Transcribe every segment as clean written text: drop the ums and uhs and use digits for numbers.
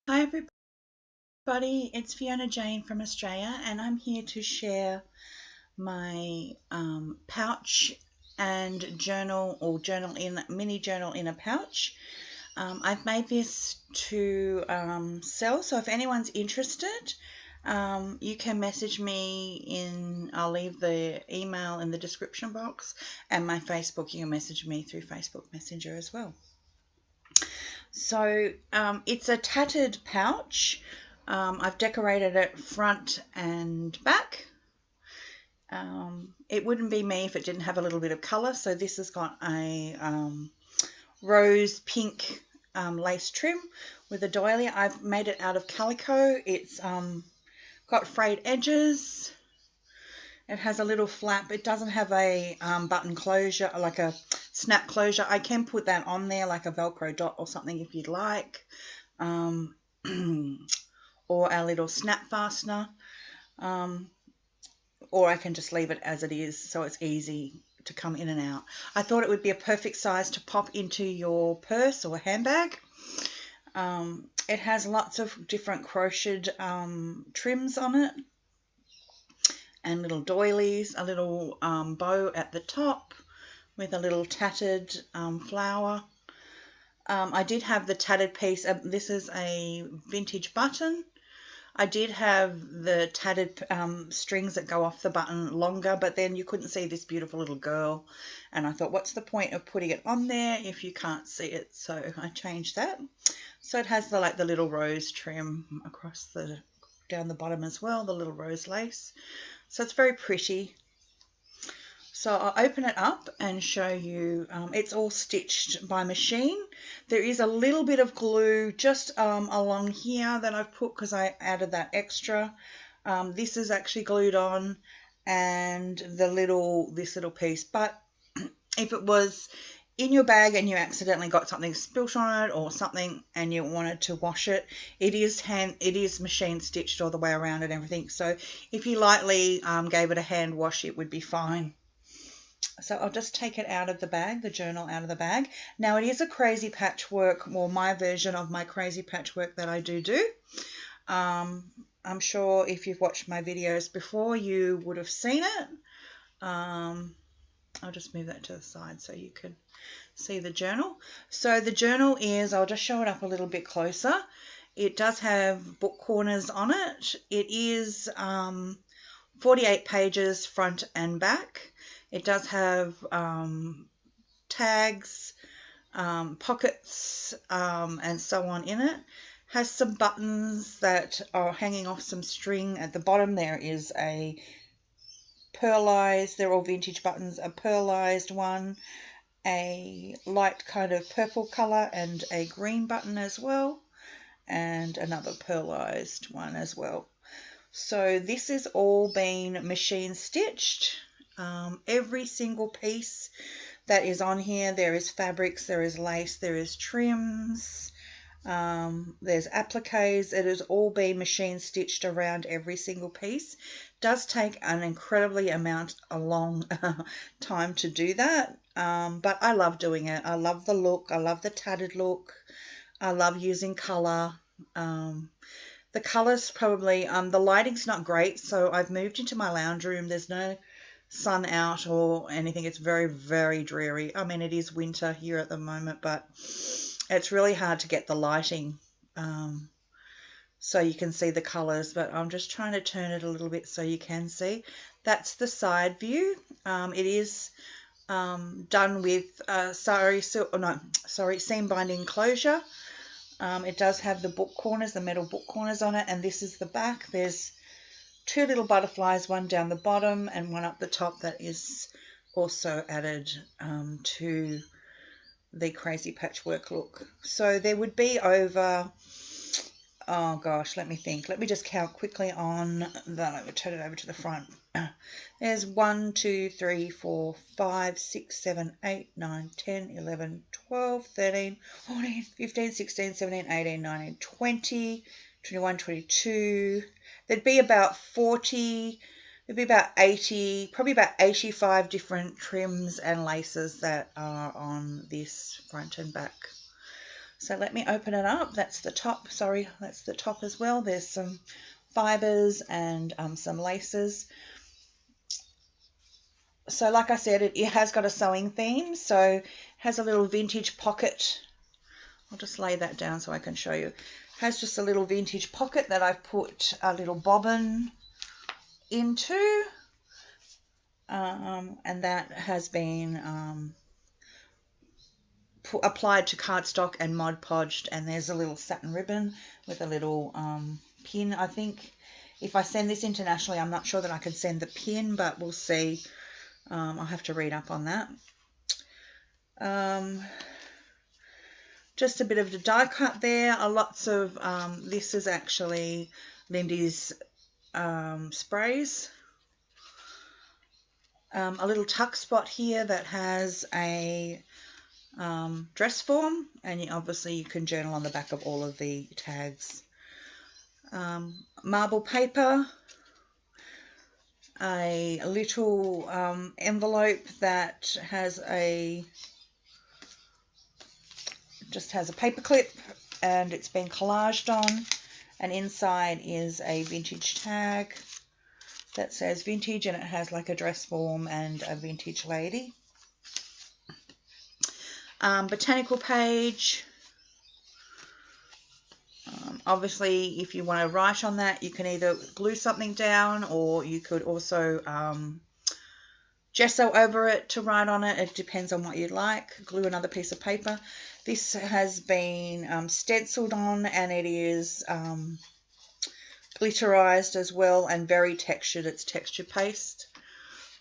Hi everybody, it's Fiona Jane from Australia, and I'm here to share my pouch and journal, or mini journal in a pouch. I've made this to sell, so if anyone's interested, you can message me I'll leave the email in the description box, and my Facebook, you can message me through Facebook Messenger as well. So it's a tattered pouch. I've decorated it front and back. It wouldn't be me if it didn't have a little bit of colour. So this has got a rose pink lace trim with a doily. I've made it out of calico. It's got frayed edges. It has a little flap. It doesn't have a button closure, like a snap closure. I can put that on there like a Velcro dot or something if you'd like. Or our little snap fastener. Or I can just leave it as it is so it's easy to come in and out. I thought it would be a perfect size to pop into your purse or handbag. It has lots of different crocheted trims on it, and little doilies, a little bow at the top with a little tattered flower. I did have the tattered piece. This is a vintage button. I did have the tattered strings that go off the button longer, but then you couldn't see this beautiful little girl. And I thought, what's the point of putting it on there if you can't see it? So I changed that. So it has the little rose trim across down the bottom as well, the little rose lace. So it's very pretty. So I'll open it up and show you. It's all stitched by machine. There is a little bit of glue just along here that I've put because I added that extra. This is actually glued on, and this little piece. But if it was in your bag and you accidentally got something spilt on it or something and you wanted to wash it, it is machine stitched all the way around and everything. So if you lightly gave it a hand wash, it would be fine. So I'll just take it out of the bag, the journal out of the bag. Now it is a crazy patchwork, or my version of my crazy patchwork that I do. I'm sure if you've watched my videos before, you would have seen it. I'll just move that to the side so you can see the journal. So the journal is, I'll just show it up a little bit closer. It does have book corners on it. It is 48 pages front and back. It does have tags, pockets, and so on in it. Has some buttons that are hanging off some string. At the bottom there is a pearlized, they're all vintage buttons, a pearlized one, a light kind of purple colour, and a green button as well, and another pearlized one as well. So this is all been machine stitched. Every single piece that is on here, there is fabrics, there is lace, there is trims, there's appliques. It has all been machine stitched around every single piece. Does take an incredibly a long time to do that, but I love doing it. I love the look. I love the tattered look. I love using colour. The colours probably, the lighting's not great, so I've moved into my lounge room. There's no sun out or anything. It's very, very dreary. I mean, it is winter here at the moment, but it's really hard to get the lighting so you can see the colours, but I'm just trying to turn it a little bit so you can see. That's the side view. It is done with seam binding closure. It does have the book corners, the metal book corners on it, and this is the back. There's two little butterflies, one down the bottom and one up the top, that is also added to the crazy patchwork look. So there would be over, oh gosh, let me think. Let me just count quickly on that. I would turn it over to the front. There's 1, 2, 3, 4, 5, 6, 7, 8, 9, 10, 11, 12, 13, 14, 15, 16, 17, 18, 19, 20, 21, 22. There'd be about 40, there'd be about 80, probably about 85 different trims and laces that are on this front and back. So let me open it up. That's the top. Sorry, that's the top as well. There's some fibers and some laces. So like I said, it has got a sewing theme. So it has a little vintage pocket. I'll just lay that down so I can show you. It has just a little vintage pocket that I've put a little bobbin into. And that has been applied to cardstock and Mod Podged, and there's a little satin ribbon with a little pin. I think if I send this internationally, I'm not sure that I can send the pin, but we'll see. I'll have to read up on that. Just a bit of the die cut there. Lots of this is actually Lindy's sprays. A little tuck spot here that has a dress form, and obviously you can journal on the back of all of the tags. Marble paper, a little envelope that has just has a paper clip, and it's been collaged on, and inside is a vintage tag that says vintage, and it has like a dress form and a vintage lady. Botanical page. Obviously, if you want to write on that, you can either glue something down, or you could also gesso over it to write on it. It depends on what you'd like. Glue another piece of paper. This has been stenciled on, and it is glitterized as well, and very textured. It's texture paste.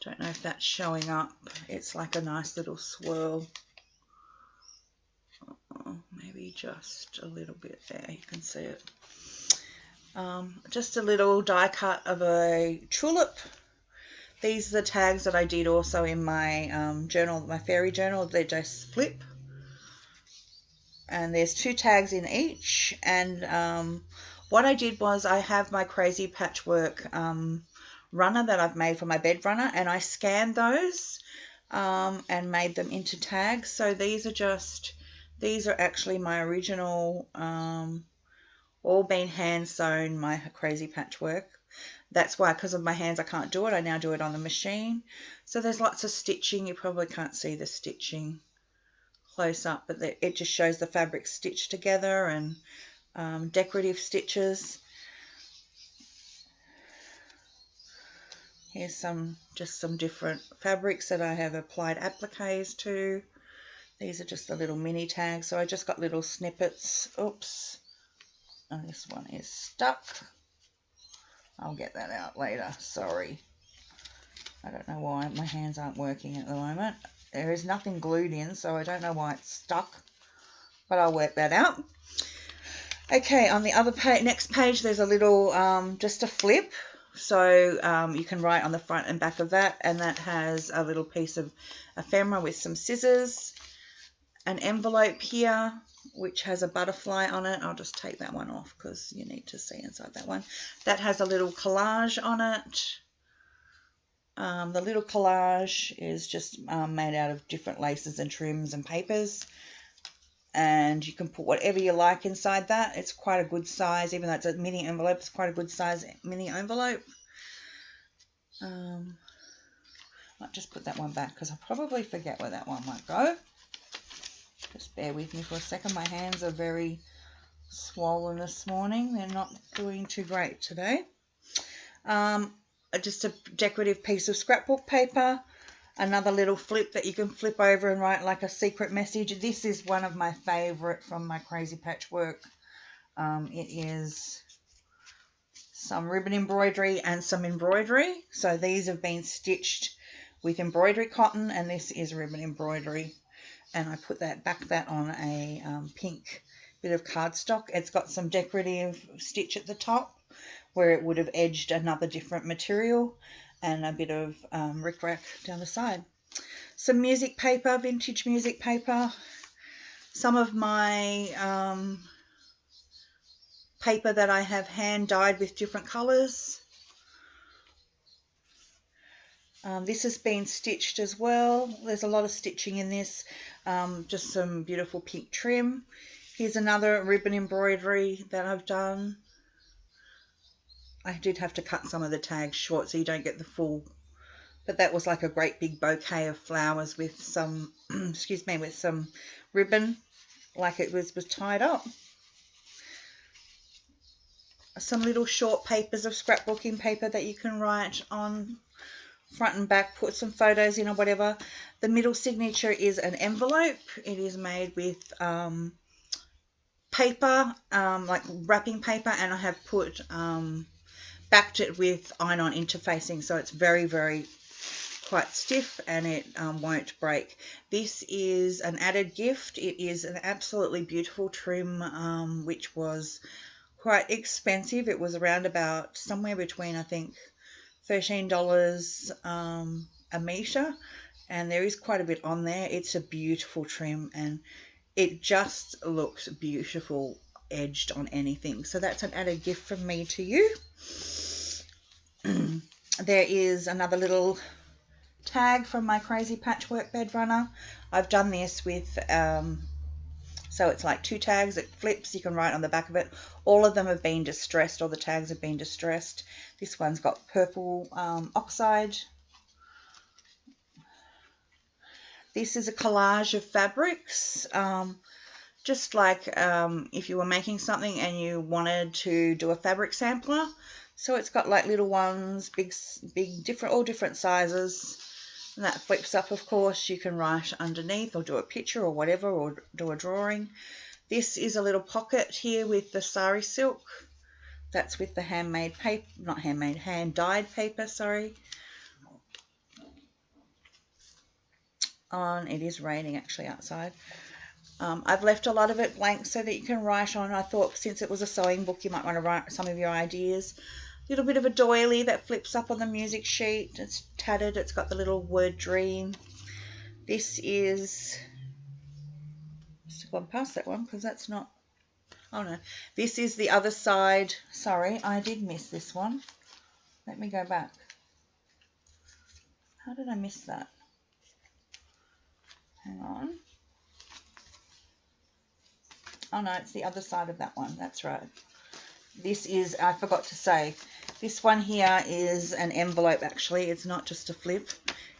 Don't know if that's showing up. It's like a nice little swirl. Maybe just a little bit there, you can see it. Just a little die cut of a tulip. These are the tags that I did also in my journal, my fairy journal. They just flip. And there's 2 tags in each. And what I did was I have my crazy patchwork runner that I've made for my bed runner, and I scanned those and made them into tags. So these are actually my original, all been hand sewn, my crazy patchwork. That's why, because of my hands, I can't do it. I now do it on the machine. So there's lots of stitching. You probably can't see the stitching close up, but it just shows the fabric stitched together, and decorative stitches. Here's just some different fabrics that I have applied appliques to. These are just the little mini tags, so I just got little snippets. Oops, and this one is stuck. I'll get that out later, sorry. I don't know why my hands aren't working at the moment. There is nothing glued in, so I don't know why it's stuck, but I'll work that out. Okay, on the other page, next page, there's a little, just a flip. So you can write on the front and back of that, and that has a little piece of ephemera with some scissors. An envelope here, which has a butterfly on it. I'll just take that one off because you need to see inside that one. That has a little collage on it. The little collage is just made out of different laces and trims and papers. And you can put whatever you like inside that. It's quite a good size, even though it's a mini envelope, it's quite a good size mini envelope. I'll just put that one back because I'll probably forget where that one might go. Just bear with me for a second. My hands are very swollen this morning. They're not doing too great today. Just a decorative piece of scrapbook paper. Another little flip that you can flip over and write like a secret message. This is one of my favorite from my crazy patchwork. It is some ribbon embroidery and some embroidery. So these have been stitched with embroidery cotton, and this is ribbon embroidery. And I put that on a pink bit of cardstock. It's got some decorative stitch at the top where it would have edged another different material, and a bit of rickrack down the side. Some music paper, vintage music paper. Some of my paper that I have hand dyed with different colours. This has been stitched as well. There's a lot of stitching in this. Just some beautiful pink trim. Here's another ribbon embroidery that I've done. I did have to cut some of the tags short so you don't get the full, but that was like a great big bouquet of flowers with some, excuse me, with some ribbon, like it was tied up. Some little short papers of scrapbooking paper that you can write on front and back, put some photos in or whatever. The middle signature is an envelope. It is made with paper, like wrapping paper, and I have put backed it with iron-on interfacing, so it's very, very quite stiff and it won't break. This is an added gift. It is an absolutely beautiful trim, which was quite expensive. It was around about somewhere between, I think, $13 a meter, and there is quite a bit on there. It's a beautiful trim and it just looks beautiful edged on anything. So that's an added gift from me to you. There is another little tag from my crazy patchwork bed runner. I've done this with so it's like 2 tags. It flips. You can write on the back of it. All of them have been distressed. All the tags have been distressed. This one's got purple oxide. This is a collage of fabrics. Just like if you were making something and you wanted to do a fabric sampler. So it's got like little ones, big, different, all different sizes. And that flips up, of course. You can write underneath or do a picture or whatever, or do a drawing. This is a little pocket here with the sari silk. That's with the handmade paper, not handmade, hand-dyed paper, sorry. It is raining actually outside. I've left a lot of it blank so that you can write on. I thought since it was a sewing book, you might want to write some of your ideas. A little bit of a doily that flips up on the music sheet. It's tattered. It's got the little word dream. This is, just gone past that one because that's not, oh no. This is the other side. Sorry, I did miss this one. Let me go back. How did I miss that? Hang on. Oh no, it's the other side of that one. That's right. This is, I forgot to say, this one here is an envelope actually. It's not just a flip.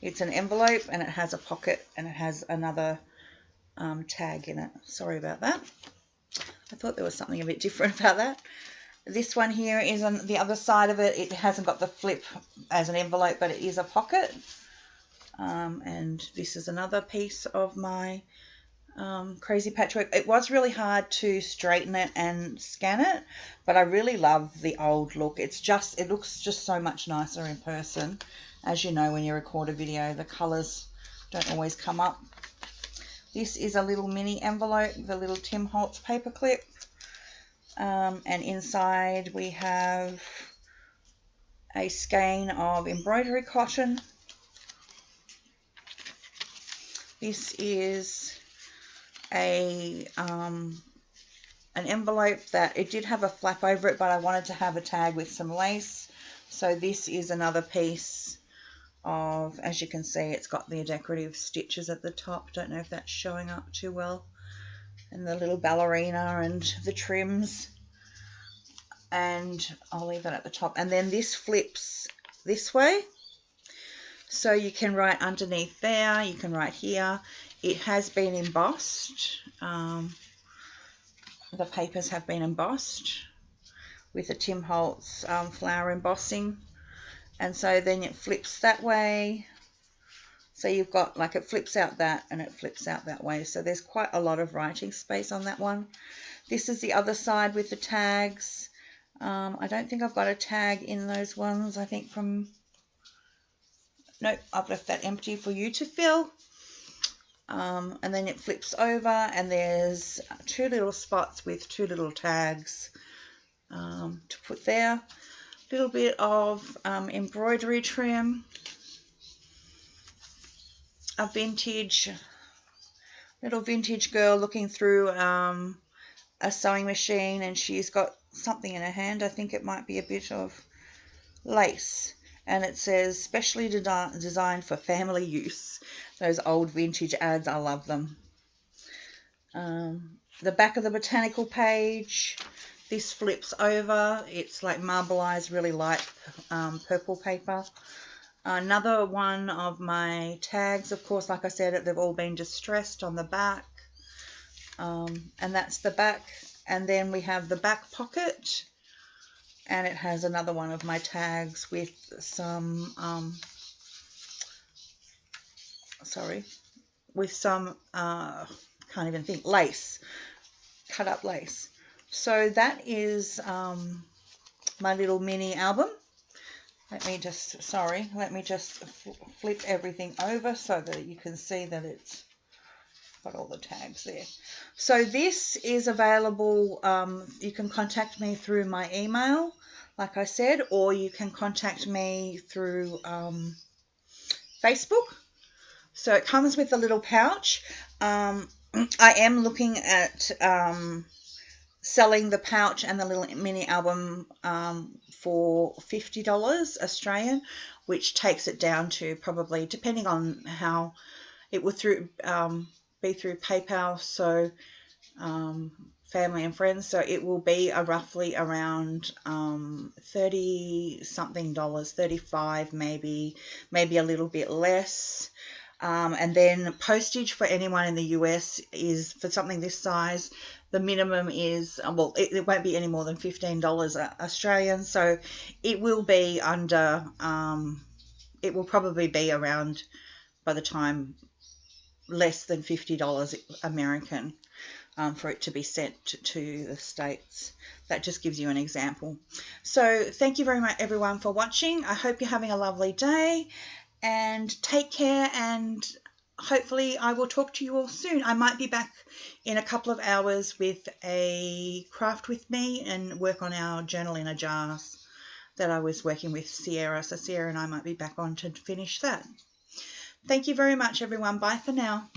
It's an envelope and it has a pocket and it has another tag in it. Sorry about that. I thought there was something a bit different about that. This one here is on the other side of it. It hasn't got the flip as an envelope, but it is a pocket. And this is another piece of my crazy patchwork. It was really hard to straighten it and scan it, but I really love the old look. It looks just so much nicer in person. As you know, when you record a video, the colors don't always come up. This is a little mini envelope, the little Tim Holtz paperclip, and inside we have a skein of embroidery cotton. This is an envelope that it did have a flap over it, but I wanted to have a tag with some lace. So this is another piece of, as you can see, it's got the decorative stitches at the top. Don't know if that's showing up too well. And the little ballerina and the trims. And I'll leave that at the top. And then this flips this way. So you can write underneath there, you can write here. It has been embossed. The papers have been embossed with a Tim Holtz flower embossing. And so then it flips that way. So you've got, like, it flips out that and it flips out that way. So there's quite a lot of writing space on that one. This is the other side with the tags. I don't think I've got a tag in those ones. I think from... Nope, I've left that empty for you to fill. And then it flips over and there's 2 little spots with 2 little tags to put there. A little bit of embroidery trim. A little vintage girl looking through a sewing machine, and she's got something in her hand. I think it might be a bit of lace. And it says, specially designed for family use. Those old vintage ads, I love them. the back of the botanical page. This flips over. It's like marbleized, really light purple paper. Another one of my tags, of course, like I said, they've all been distressed on the back. And that's the back. And then we have the back pocket. And it has another one of my tags with some, can't even think, lace, cut up lace. So that is my little mini album. Let me just flip everything over so that you can see that it's got all the tags there. So this is available. You can contact me through my email, like I said, or you can contact me through Facebook. So it comes with a little pouch. I am looking at selling the pouch and the little mini album for $50 Australian, which takes it down to probably, depending on how it would be through PayPal, so family and friends, so it will be roughly around $30 something, 35 maybe a little bit less. And then postage for anyone in the US is, for something this size, the minimum is, well, it won't be any more than $15 Australian, so it will be under, it will probably be around, by the time, less than $50 American for it to be sent to the States. That just gives you an example. So thank you very much, everyone, for watching. I hope you're having a lovely day, and take care, and hopefully I will talk to you all soon. I might be back in a couple of hours with a craft with me and work on our journal in a jar that I was working with Sierra. So Sierra and I might be back on to finish that. Thank you very much, everyone. Bye for now.